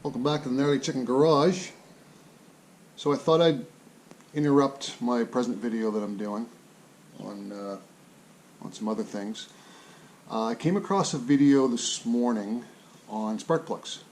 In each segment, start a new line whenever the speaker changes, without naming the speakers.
Welcome back to the Gnarly Chicken Garage. So I thought I'd interrupt my present video that I'm doing on some other things. I came across a video this morning on spark plugs.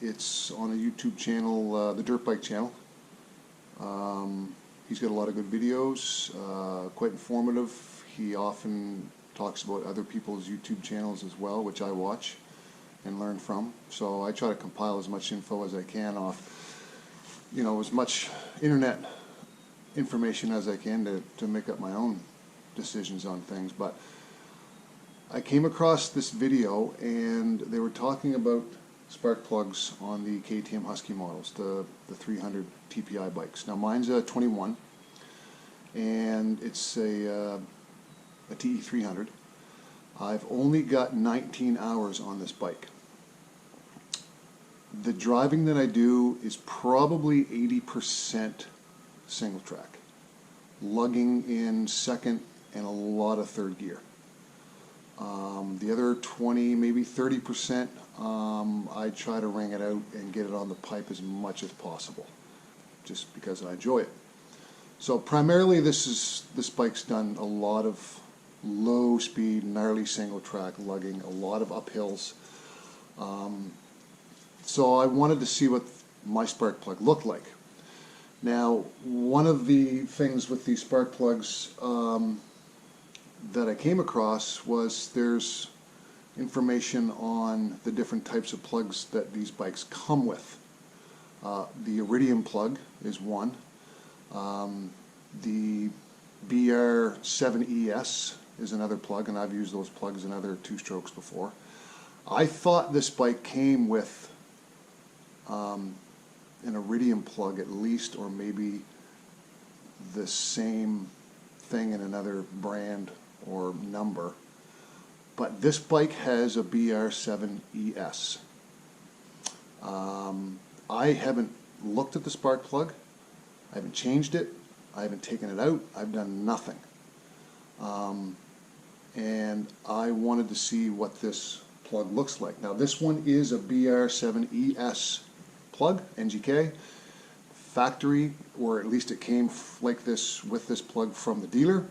It's on a YouTube channel, the Dirt Bike channel. He's got a lot of good videos, quite informative. He often talks about other people's YouTube channels as well, which I watch and learn from. So I try to compile as much info as I can off, as much internet information as I can to make up my own decisions on things. But I came across this video and they were talking about spark plugs on the KTM Husky models, the 300 TPI bikes. Now mine's a 21 and it's a TE300. I've only got 19 hours on this bike. The driving that I do is probably 80% single track, lugging in second and a lot of third gear. The other 20, maybe 30%, I try to wring it out and get it on the pipe as much as possible, just because I enjoy it. So primarily this bike's done a lot of low speed, gnarly single track lugging, a lot of uphills. So I wanted to see what my spark plug looked like. Now, one of the things with these spark plugs that I came across was there's information on the different types of plugs that these bikes come with. The iridium plug is one. The BR7ES is another plug, and I've used those plugs in other two-strokes before. I thought this bike came with an iridium plug at least, or maybe the same thing in another brand or number. But this bike has a BR7ES. I haven't looked at the spark plug. I haven't changed it. I haven't taken it out. I've done nothing. And I wanted to see what this plug looks like. Now this one is a BR7ES plug, NGK, factory, or at least it came like this with this plug from the dealer.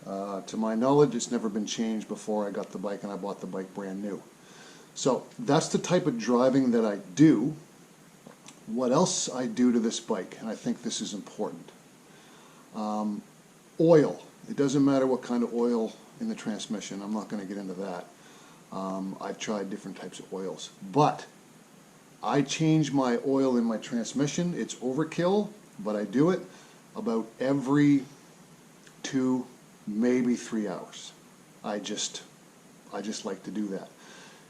To my knowledge, it's never been changed before I got the bike, and I bought the bike brand new. So that's the type of driving that I do. What else I do to this bike, and I think this is important. Oil. It doesn't matter what kind of oil in the transmission. I'm not going to get into that. I've tried different types of oils. But I change my oil in my transmission. It's overkill, but I do it about every 2, maybe 3 hours. I just like to do that.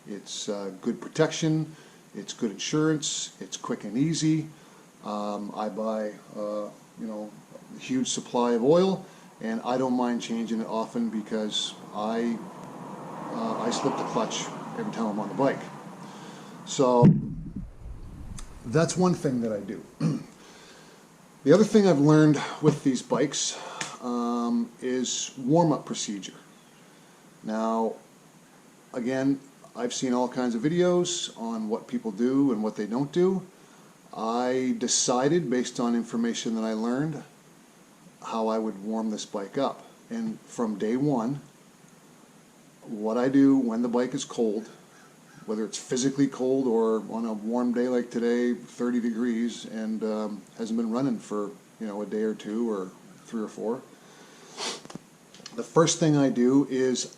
It's good protection. It's good insurance. It's quick and easy. I buy a huge supply of oil, and I don't mind changing it often because I slip the clutch every time I'm on the bike. So that's one thing that I do. The other thing I've learned with these bikes is warm-up procedure. Now, again, I've seen all kinds of videos on what people do and what they don't do. I decided, based on information that I learned, how I would warm this bike up. And from day one, what I do when the bike is cold, whether it's physically cold or on a warm day like today, 30 degrees, and hasn't been running for a day or two or 3 or 4, the first thing I do is,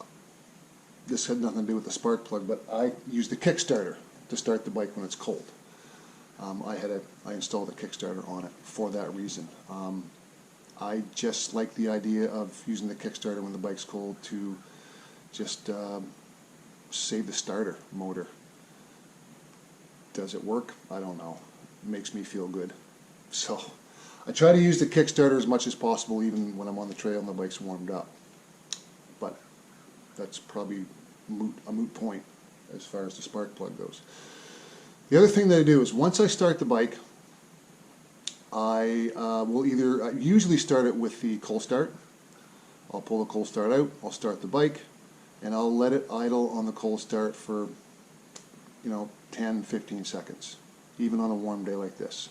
this had nothing to do with the spark plug, but I use the Kickstarter to start the bike when it's cold. I installed a Kickstarter on it for that reason. I just like the idea of using the Kickstarter when the bike's cold to just save the starter motor. Does it work? I don't know. It makes me feel good. So I try to use the Kickstarter as much as possible, even when I'm on the trail and the bike's warmed up. But that's probably a moot point as far as the spark plug goes. The other thing that I do is, once I start the bike, I usually start it with the cold start. I'll pull the cold start out, I'll start the bike, and I'll let it idle on the cold start for you know, 10, 15 seconds, even on a warm day like this.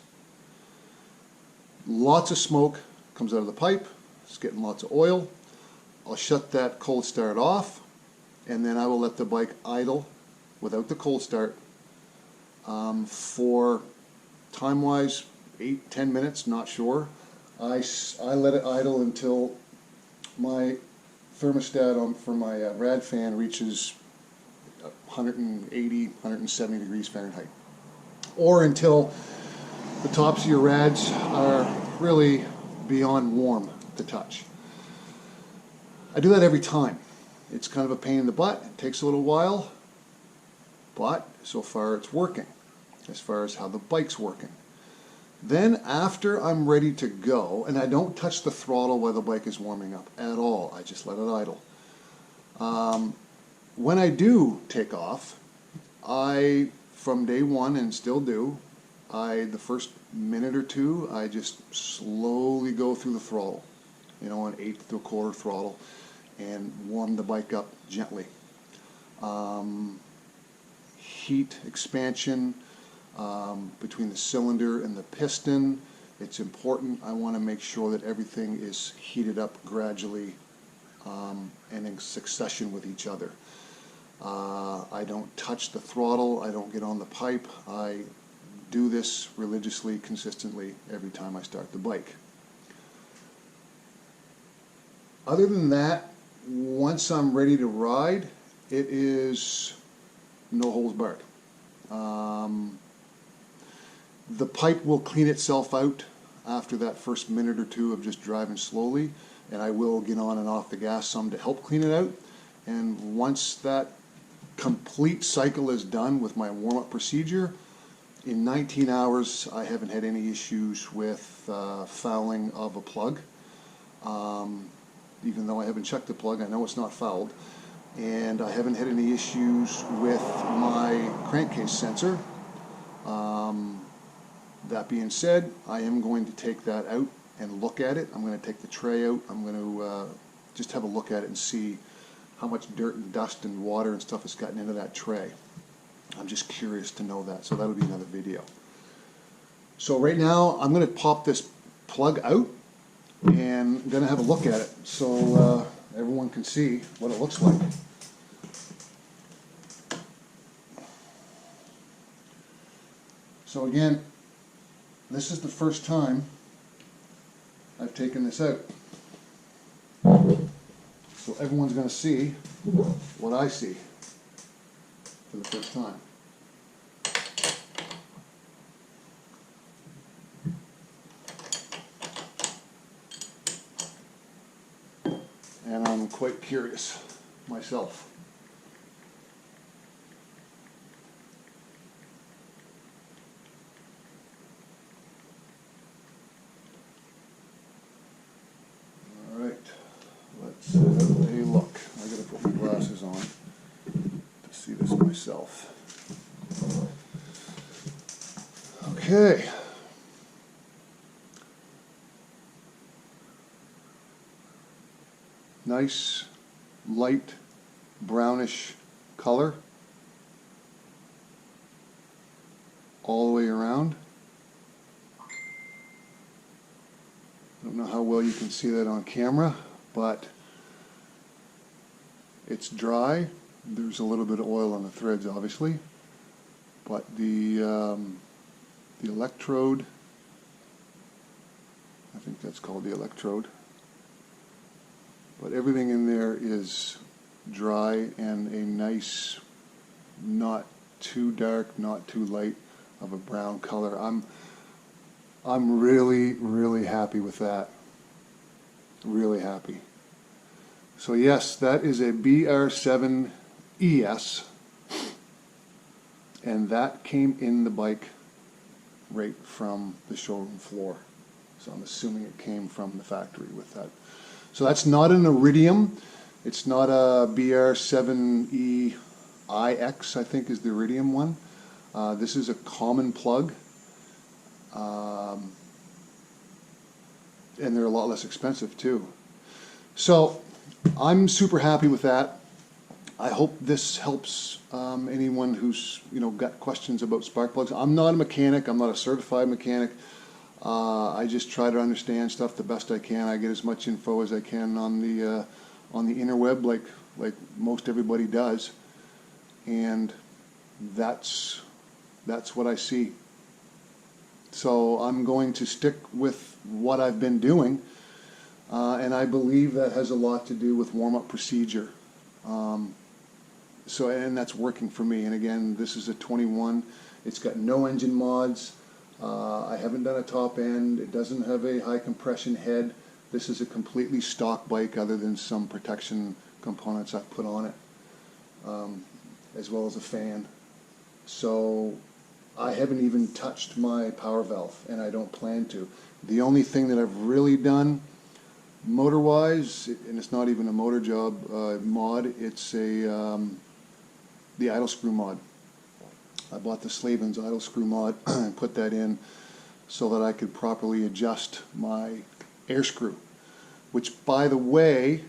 Lots of smoke comes out of the pipe. It's getting lots of oil. I'll shut that cold start off, and then I will let the bike idle without the cold start for time-wise 8-10 minutes, not sure. I let it idle until my thermostat for my rad fan reaches 180, 170 degrees Fahrenheit, or until the tops of your rads are really beyond warm to touch. I do that every time. It's kind of a pain in the butt. It takes a little while, but so far it's working as far as how the bike's working. Then after I'm ready to go, and I don't touch the throttle while the bike is warming up at all, I just let it idle. When I do take off, from day one and still do, the first minute or two, I just slowly go through the throttle, you know, an 1/8 to 1/4 throttle, and warm the bike up gently. Heat expansion between the cylinder and the piston, it's important. I want to make sure that everything is heated up gradually and in succession with each other. I don't touch the throttle, I don't get on the pipe. I do this religiously, consistently, every time I start the bike. Other than that, once I'm ready to ride, it is no holds barred. The pipe will clean itself out after that first minute or two of just driving slowly, and I will get on and off the gas some to help clean it out. And once that complete cycle is done with my warm-up procedure, in 19 hours I haven't had any issues with fouling of a plug. Even though I haven't checked the plug, I know it's not fouled. And I haven't had any issues with my crankcase sensor. That being said, I am going to take that out and look at it. I'm going to take the tray out. I'm going to just have a look at it and see how much dirt and dust and water and stuff has gotten into that tray. I'm just curious to know that, so that'll be another video. So right now, I'm going to pop this plug out, and I'm going to have a look at it so everyone can see what it looks like. So again, this is the first time I've taken this out. So everyone's going to see what I see for the first time. And I'm quite curious myself. Let's have a look. I gotta put my glasses on to see this myself. Okay. Nice, light, brownish color all the way around. I don't know how well you can see that on camera, but it's dry. There's a little bit of oil on the threads, obviously, but the electrode, I think that's called the electrode, but everything in there is dry and a nice, not too dark, not too light of a brown color. I'm really, really happy with that. Really happy. So yes, that is a BR7ES, and that came in the bike right from the showroom floor. So I'm assuming it came from the factory with that. So that's not an Iridium. It's not a BR7EIX, I think is the Iridium one. This is a common plug. And they're a lot less expensive too. So I'm super happy with that. I hope this helps anyone who's got questions about spark plugs. I'm not a mechanic. I'm not a certified mechanic. I just try to understand stuff the best I can. I get as much info as I can on the interweb, like most everybody does, and that's what I see. So I'm going to stick with what I've been doing, and I believe that has a lot to do with warm-up procedure. And that's working for me. And again, this is a 21. It's got no engine mods. I haven't done a top end. It doesn't have a high compression head. This is a completely stock bike other than some protection components I've put on it, as well as a fan. So I haven't even touched my power valve, and I don't plan to. The only thing that I've really done motor-wise, and it's not even a motor job mod, it's the idle screw mod. I bought the Slavens idle screw mod and put that in so that I could properly adjust my air screw, which, by the way,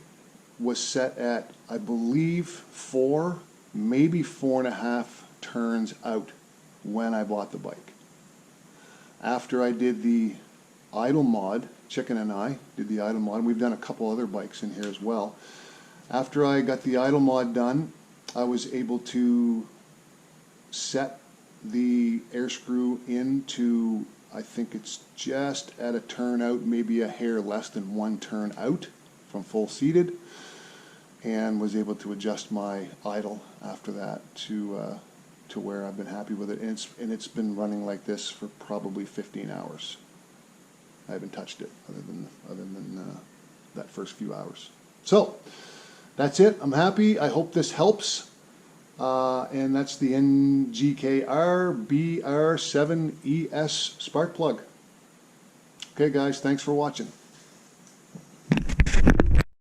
was set at, I believe, 4, maybe 4.5 turns out when I bought the bike. After I did the idle mod, Chicken and I did the idle mod, and we've done a couple other bikes in here as well. After I got the idle mod done, I was able to set the air screw into, I think it's just at a turn out, maybe a hair less than 1 turn out from full seated, and was able to adjust my idle after that to where I've been happy with it. And it's been running like this for probably 15 hours. I haven't touched it other than that first few hours. So that's it. I'm happy. I hope this helps. And that's the NGKR BR7ES spark plug. Okay, guys, thanks for watching.